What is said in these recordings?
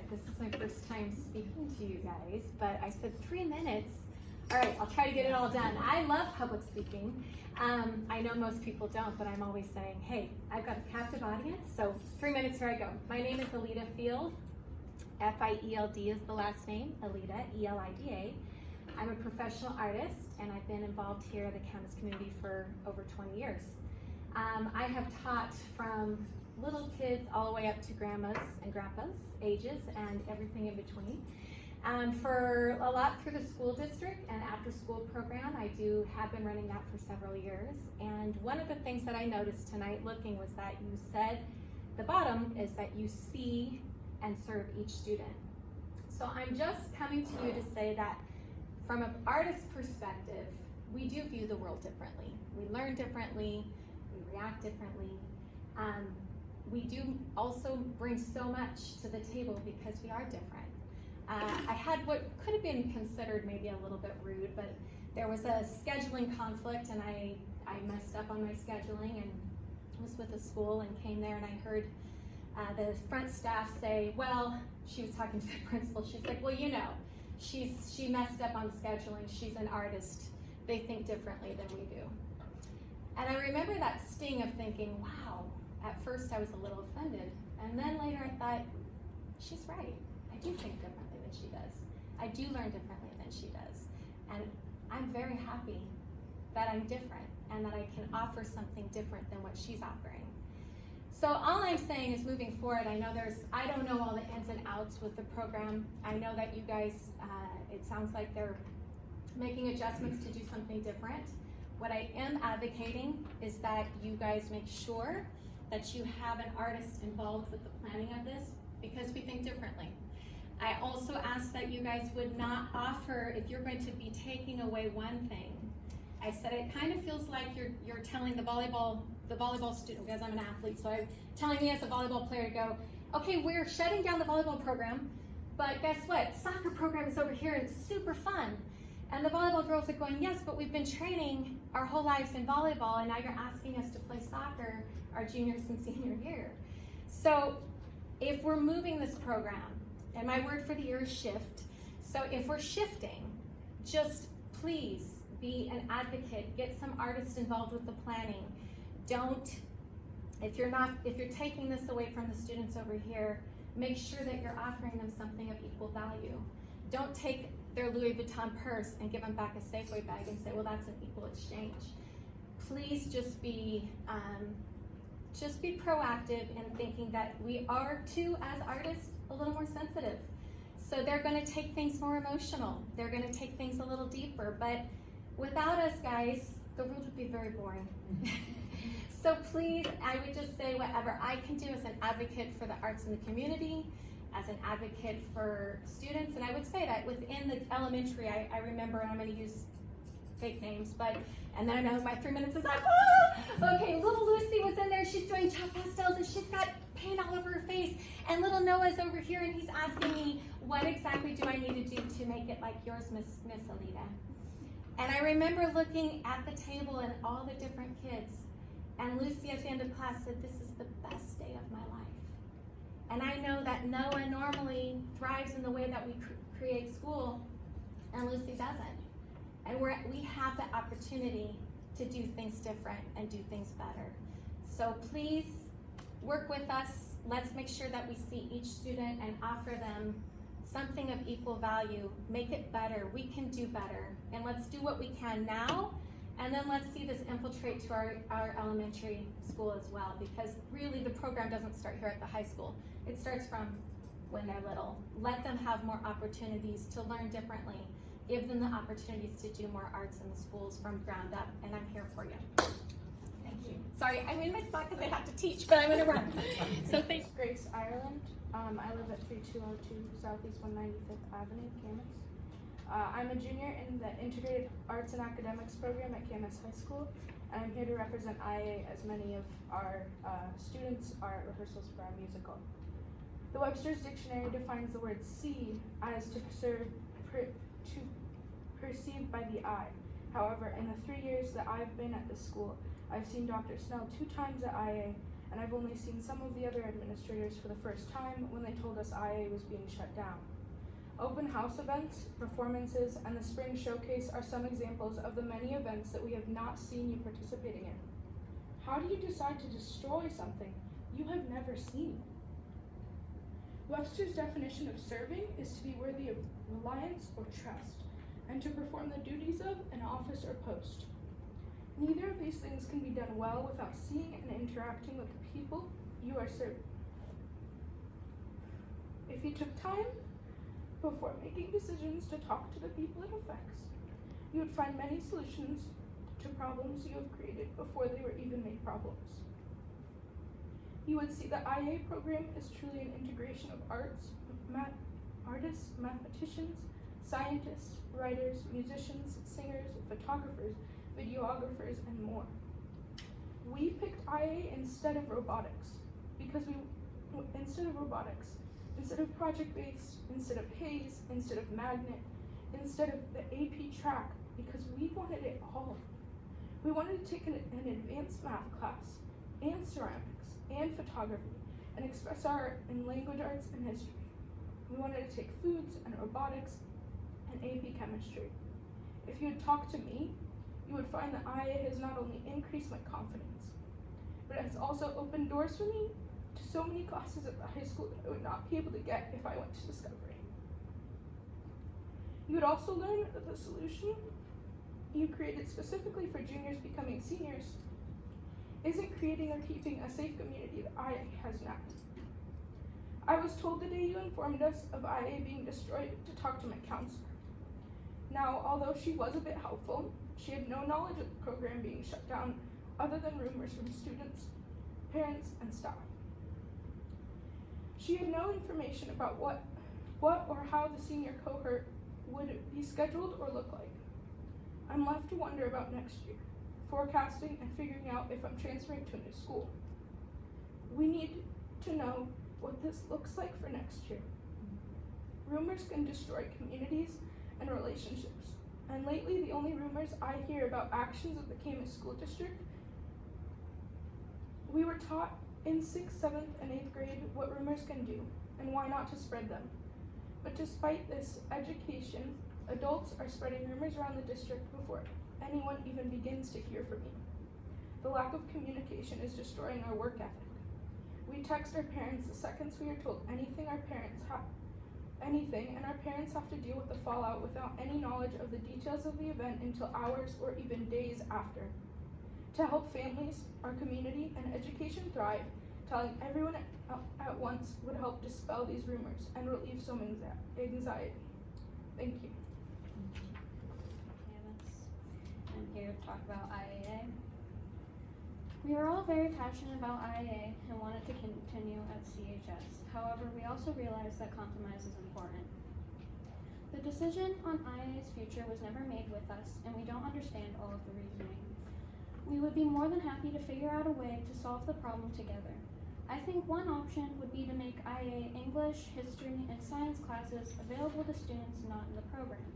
This is my first time speaking to you guys, but I said 3 minutes. All right, I'll try to get it all done. I love public speaking. I know most people don't, but I'm always saying, hey, I've got a captive audience, so 3 minutes, here I go. My name is Alina Field. F-I-E-L-D is the last name, Alida, E-L-I-D-A. I'm a professional artist, and I've been involved here in the Camas community for over 20 years. I have taught from little kids all the way up to grandmas and grandpas ages and everything in between. For a lot through the school district and after school program, I have been running that for several years. And one of the things that I noticed tonight looking was that you said, the bottom is that you see and serve each student. So I'm just coming to you to say that from an artist perspective, we do view the world differently. We learn differently, we react differently. We do also bring so much to the table because we are different. I had what could have been considered maybe a little bit rude, but there was a scheduling conflict and I messed up on my scheduling and was with the school and came there and I heard the front staff say, well, she was talking to the principal, she's like, well, you know, she messed up on scheduling, she's an artist, they think differently than we do. And I remember that sting of thinking, wow, at first I was a little offended, and then later I thought, she's right, I do think differently than she does. I do learn differently than she does. And I'm very happy that I'm different and that I can offer something different than what she's offering. So all I'm saying is moving forward, I don't know all the ins and outs with the program. I know that you guys, it sounds like they're making adjustments to do something different. What I am advocating is that you guys make sure that you have an artist involved with the planning of this because we think differently. I also ask that you guys would not offer, if you're going to be taking away one thing, I said it kind of feels like you're telling the volleyball student, because I'm an athlete, so I'm telling me as a volleyball player to go, okay, we're shutting down the volleyball program, but guess what? Soccer program is over here and it's super fun. And the volleyball girls are going, yes, but we've been training our whole lives in volleyball and now you're asking us to play soccer our juniors and senior year. So if we're moving this program, and my word for the year is shift, so if we're shifting, just please be an advocate, get some artists involved with the planning. If you're taking this away from the students over here, make sure that you're offering them something of equal value. Don't take their Louis Vuitton purse and give them back a Safeway bag and say, well, that's an equal exchange. Please just be proactive in thinking that we are too, as artists, a little more sensitive. So they're gonna take things more emotional. They're gonna take things a little deeper, but without us, guys, the world would be very boring. So please, I would just say whatever I can do as an advocate for the arts in the community, as an advocate for students, and I would say that within the elementary, I remember, and I'm going to use fake names, and then I know my 3 minutes is up. Okay, little Lucy was in there, she's doing chalk pastels, and she's got paint all over her face, and little Noah's over here, and he's asking me, what exactly do I need to do to make it like yours, Miss Alita? And I remember looking at the table and all the different kids, and Lucy at the end of class said, this is the best day of my life. And I know that Noah normally thrives in the way that we create school, and Lucy doesn't. And we have the opportunity to do things different and do things better. So please work with us. Let's make sure that we see each student and offer them something of equal value. Make it better. We can do better. And let's do what we can now. And then let's see this infiltrate to our elementary school as well, because really the program doesn't start here at the high school. It starts from when they're little. Let them have more opportunities to learn differently. Give them the opportunities to do more arts in the schools from ground up, and I'm here for you. Thank you. Sorry, I'm in my spot because I have to teach, but I'm gonna run. So thanks. Grace Ireland. I live at 3202 Southeast 195th Avenue, Camas. I'm a junior in the Integrated Arts and Academics program at Camas High School, and I'm here to represent IAA as many of our students are at rehearsals for our musical. The Webster's Dictionary defines the word see as to perceive by the eye. However, in the 3 years that I've been at this school, I've seen Dr. Snell 2 times at IAA, and I've only seen some of the other administrators for the first time when they told us IAA was being shut down. Open house events, performances, and the spring showcase are some examples of the many events that we have not seen you participating in. How do you decide to destroy something you have never seen? Webster's definition of serving is to be worthy of reliance or trust, and to perform the duties of an office or post. Neither of these things can be done well without seeing and interacting with the people you are serving. If you took time before making decisions to talk to the people it affects, you would find many solutions to problems you have created before they were even made problems. You would see the IAA program is truly an integration of artists, mathematicians, scientists, writers, musicians, singers, photographers, videographers, and more. We picked IAA instead of robotics because instead of project-based, instead of HAZE, instead of magnet, instead of the AP track, because we wanted it all. We wanted to take an advanced math class, and ceramics, and photography, and express our art in language arts and history. We wanted to take foods and robotics and AP chemistry. If you had talked to me, you would find that IAA has not only increased my confidence, but it has also opened doors for me to so many classes at the high school that I would not be able to get if I went to Discovery. You would also learn that the solution you created specifically for juniors becoming seniors isn't creating or keeping a safe community that IAA has now. I was told the day you informed us of IAA being destroyed to talk to my counselor. Now, although she was a bit helpful, she had no knowledge of the program being shut down other than rumors from students, parents, and staff. She had no information about what or how the senior cohort would be scheduled or look like. I'm left to wonder about next year, forecasting and figuring out if I'm transferring to a new school. We need to know what this looks like for next year. Rumors can destroy communities and relationships, and lately the only rumors I hear about actions of the Camas School District. We were taught in 6th, 7th, and 8th grade what rumors can do and why not to spread them. But despite this education, adults are spreading rumors around the district before anyone even begins to hear from me. The lack of communication is destroying our work ethic. We text our parents the seconds we are told anything, and our parents have to deal with the fallout without any knowledge of the details of the event until hours or even days after. To help families, our community, and education thrive, telling everyone at once would help dispel these rumors and relieve some anxiety. Thank you. I'm here to talk about IAA. We were all very passionate about IAA and wanted to continue at CHS. However, we also realized that compromise is important. The decision on IAA's future was never made with us, and we don't understand all of the reasoning. We would be more than happy to figure out a way to solve the problem together. I think one option would be to make IAA English, History, and Science classes available to students not in the program.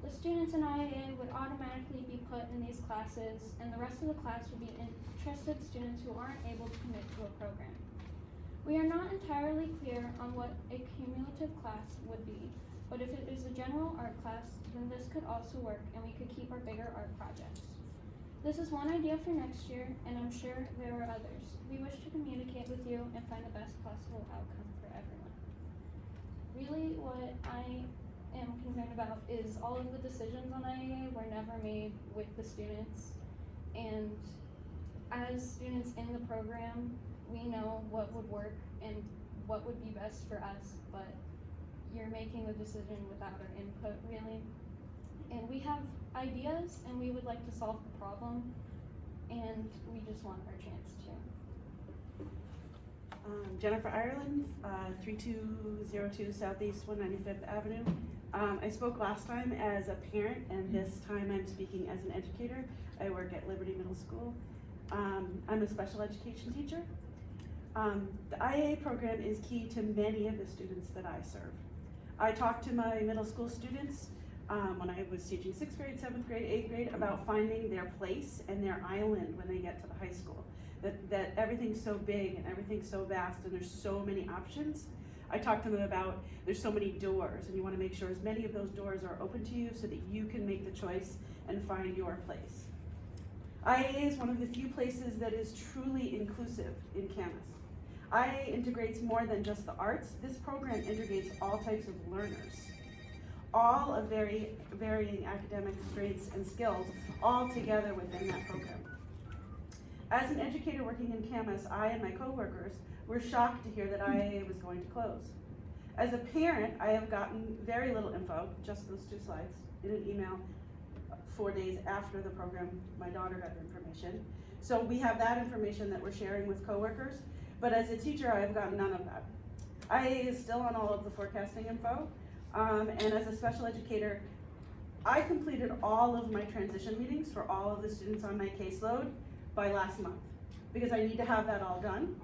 The students in IAA would automatically be put in these classes, and the rest of the class would be interested students who aren't able to commit to a program. We are not entirely clear on what a cumulative class would be, but if it is a general art class, then this could also work and we could keep our bigger art projects. This is one idea for next year, and I'm sure there are others. We wish to communicate with you and find the best possible outcome for everyone. Really, what I am concerned about is all of the decisions on IAA were never made with the students, and as students in the program, we know what would work and what would be best for us, but you're making the decision without our input, really. And we have ideas, and we would like to solve the problem, and we just want our chance to. Jennifer Ireland, 3202 Southeast 195th Avenue. I spoke last time as a parent, and this time I'm speaking as an educator. I work at Liberty Middle School. I'm a special education teacher. The IAA program is key to many of the students that I serve. I talk to my middle school students when I was teaching 6th grade, 7th grade, 8th grade about finding their place and their island when they get to the high school. that everything's so big and everything's so vast and there's so many options. I talk to them about there's so many doors and you wanna make sure as many of those doors are open to you so that you can make the choice and find your place. IAA is one of the few places that is truly inclusive in Camas. IAA integrates more than just the arts. This program integrates all types of learners, all of varying academic strengths and skills, all together within that program. As an educator working in Camas, I and my coworkers were shocked to hear that IAA was going to close. As a parent, I have gotten very little info, just those 2 slides, in an email 4 days after the program, my daughter got the information. So we have that information that we're sharing with coworkers, but as a teacher, I have gotten none of that. IAA is still on all of the forecasting info, and as a special educator, I completed all of my transition meetings for all of the students on my caseload by last month, because I need to have that all done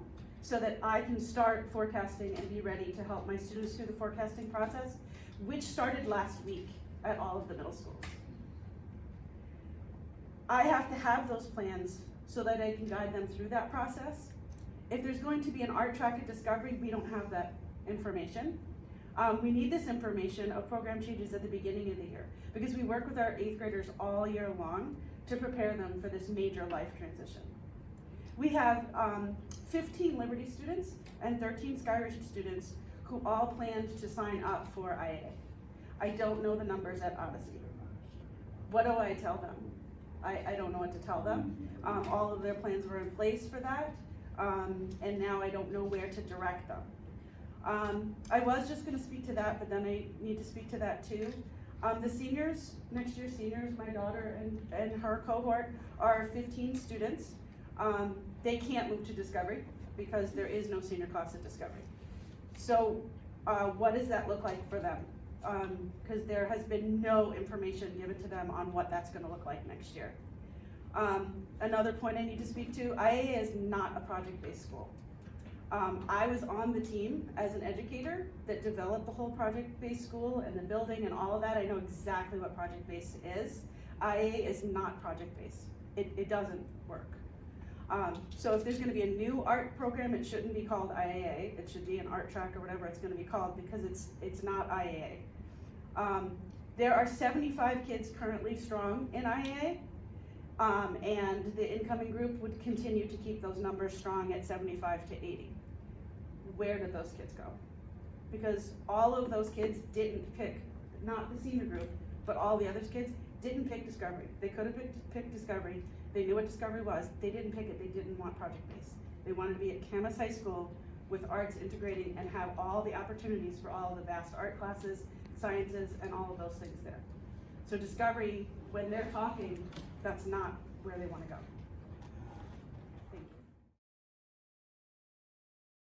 so that I can start forecasting and be ready to help my students through the forecasting process, which started last week at all of the middle schools. I have to have those plans so that I can guide them through that process. If there's going to be an art track at Discovery, we don't have that information. We need this information of program changes at the beginning of the year because we work with our 8th graders all year long to prepare them for this major life transition. We have 15 Liberty students and 13 Skyridge students who all planned to sign up for IAA. I don't know the numbers at Odyssey. What do I tell them? I don't know what to tell them. All of their plans were in place for that, and now I don't know where to direct them. I was just gonna speak to that, but then I need to speak to that too. The seniors, next year's seniors, my daughter and her cohort are 15 students. They can't move to Discovery because there is no senior class at Discovery. So what does that look like for them? Because there has been no information given to them on what that's gonna look like next year. Another point I need to speak to, IAA is not a project-based school. I was on the team as an educator that developed the whole project-based school and the building and all of that. I know exactly what project-based is. IAA is not project-based. It doesn't work. So if there's gonna be a new art program, it shouldn't be called IAA. It should be an art track or whatever it's gonna be called because it's not IAA. There are 75 kids currently strong in IAA, and the incoming group would continue to keep those numbers strong at 75 to 80. Where did those kids go? Because all of those kids didn't pick, not the senior group, but all the other kids didn't pick Discovery. They could have picked Discovery. They knew what Discovery was. They didn't pick it. They didn't want project-based. They wanted to be at Camas High School with arts integrating and have all the opportunities for all of the vast art classes, sciences, and all of those things there. So Discovery, when they're talking, that's not where they want to go.